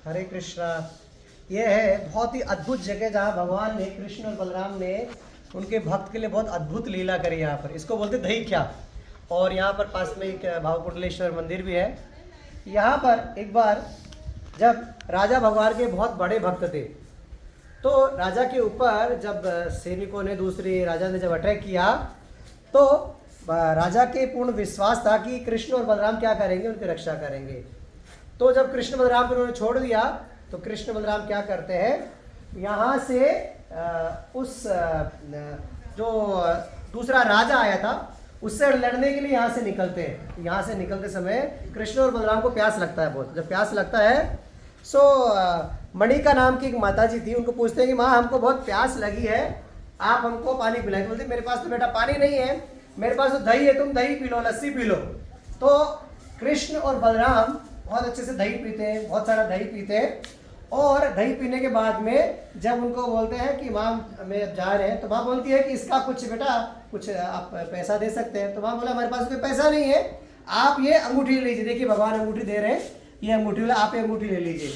हरे कृष्णा। ये है बहुत ही अद्भुत जगह जहाँ भगवान ने, कृष्ण और बलराम ने उनके भक्त के लिए बहुत अद्भुत लीला करी। यहाँ पर इसको बोलते दही क्या। और यहाँ पर पास में एक भावकुंडलेश्वर मंदिर भी है। यहाँ पर एक बार जब राजा भगवान के बहुत बड़े भक्त थे, तो राजा के ऊपर जब सैनिकों ने, दूसरे राजा ने जब अटैक किया, तो राजा के पूर्ण विश्वास था कि कृष्ण और बलराम क्या करेंगे, उनकी रक्षा करेंगे। तो जब कृष्ण बलराम को उन्होंने छोड़ दिया, तो कृष्ण बलराम क्या करते हैं, यहाँ से जो दूसरा राजा आया था उससे लड़ने के लिए यहाँ से निकलते हैं। यहाँ से निकलते समय कृष्ण और बलराम को प्यास लगता है बहुत। जब प्यास लगता है, सो मणिका नाम की एक माता जी थी, उनको पूछते हैं कि माँ हमको बहुत प्यास लगी है, आप हमको पानी पिलाएं। बोलते मेरे पास तो बेटा पानी नहीं है, मेरे पास तो दही है, तुम दही पी लो, लस्सी पी लो। तो कृष्ण और बलराम बहुत अच्छे से दही पीते हैं, बहुत सारा दही पीते हैं। और दही पीने के बाद में जब उनको बोलते हैं कि माँ में जा रहे हैं, तो माँ बोलती है कि इसका कुछ बेटा कुछ आप पैसा दे सकते हैं। तो माँ बोला हमारे पास कोई पैसा नहीं है, आप ये अंगूठी ले लीजिए, देखिए भगवान अंगूठी दे रहे हैं, ये अंगूठी वाला आप ये अंगूठी ले लीजिए।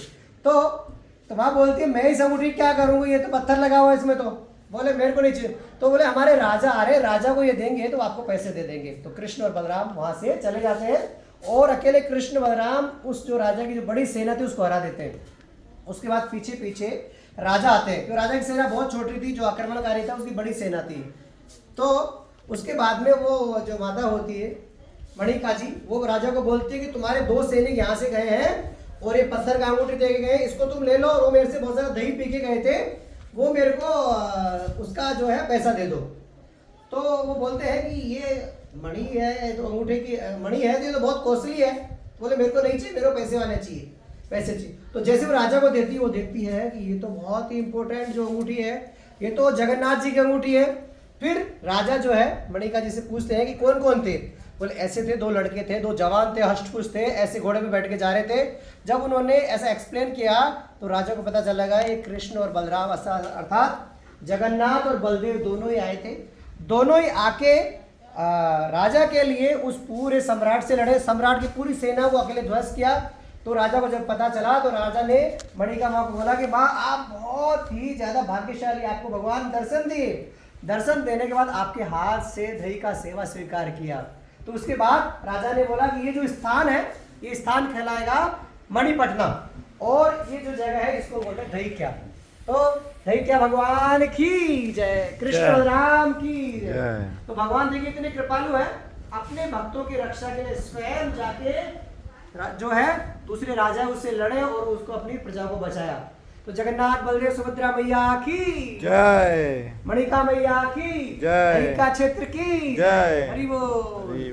तो माँ बोलती है मैं इस अंगूठी क्या करूँगी, ये तो पत्थर लगा हुआ है इसमें। तो बोले मेरे को नहीं चाहिए। तो बोले हमारे राजा आ रहे, राजा को ये देंगे तो आपको पैसे दे देंगे। तो कृष्ण और बलराम वहां से चले जाते हैं और अकेले कृष्ण बलराम उस जो राजा की जो बड़ी सेना थी उसको हरा देते हैं। उसके बाद पीछे पीछे राजा आते हैं, क्योंकि राजा की सेना बहुत छोटी थी, जो आक्रमणकारी था उसकी बड़ी सेना थी। तो उसके बाद में वो जो माता होती है मणिका जी, वो राजा को बोलती है कि तुम्हारे दो सैनिक यहाँ से गए हैं और ये पत्थर का अंगूठी दे के गए, इसको तुम ले लो, और वो मेरे से बहुत सारा दही पी के गए थे, वो मेरे को उसका जो है पैसा दे दो। तो वो बोलते हैं कि ये मणि है, तो अंगूठे की मणि है, तो ये तो बहुत कॉस्टली है। बोले मेरे को नहीं चाहिए, मेरे को पैसे वाले चाहिए, पैसे चाहिए। तो जैसे वो राजा को देती है, वो देखती है कि ये तो बहुत ही इंपॉर्टेंट जो अंगूठी है, ये तो जगन्नाथ जी की अंगूठी है। फिर राजा जो है मणिका जी से पूछते हैं कि कौन कौन थे। बोले ऐसे थे, दो लड़के थे, दो जवान थे, हष्ट-पुष्ट थे, ऐसे घोड़े पे बैठ के जा रहे थे। जब उन्होंने ऐसा एक्सप्लेन किया तो राजा को पता चलेगा ये कृष्ण और बलराम अर्थात जगन्नाथ और बलदेव दोनों ही आए थे। दोनों ही आके राजा के लिए उस पूरे सम्राट से लड़े, सम्राट की पूरी सेना को अकेले ध्वस्त किया। तो राजा को जब पता चला तो राजा ने मणिका माँ को बोला कि माँ आप बहुत ही ज्यादा भाग्यशाली, आपको भगवान दर्शन दिए, दर्शन देने के बाद आपके हाथ से दही का सेवा स्वीकार किया। तो उसके बाद राजा ने बोला कि ये जो स्थान है, ये स्थान कहलाएगा मणिपटना, और ये जो जगह है इसको बोलते हैं दही क्या। तो दही क्या भगवान की जय, कृष्ण बलराम की जय। तो भगवान देखिए इतने कृपालु है, अपने भक्तों की रक्षा के लिए स्वयं जाके जो है दूसरे राजा उससे लड़े और उसको अपनी प्रजा को बचाया। तो जगन्नाथ बलदेव सुभद्रा मैया की जय, मणिका मैया की जय, का क्षेत्र की जय, हरि बोल।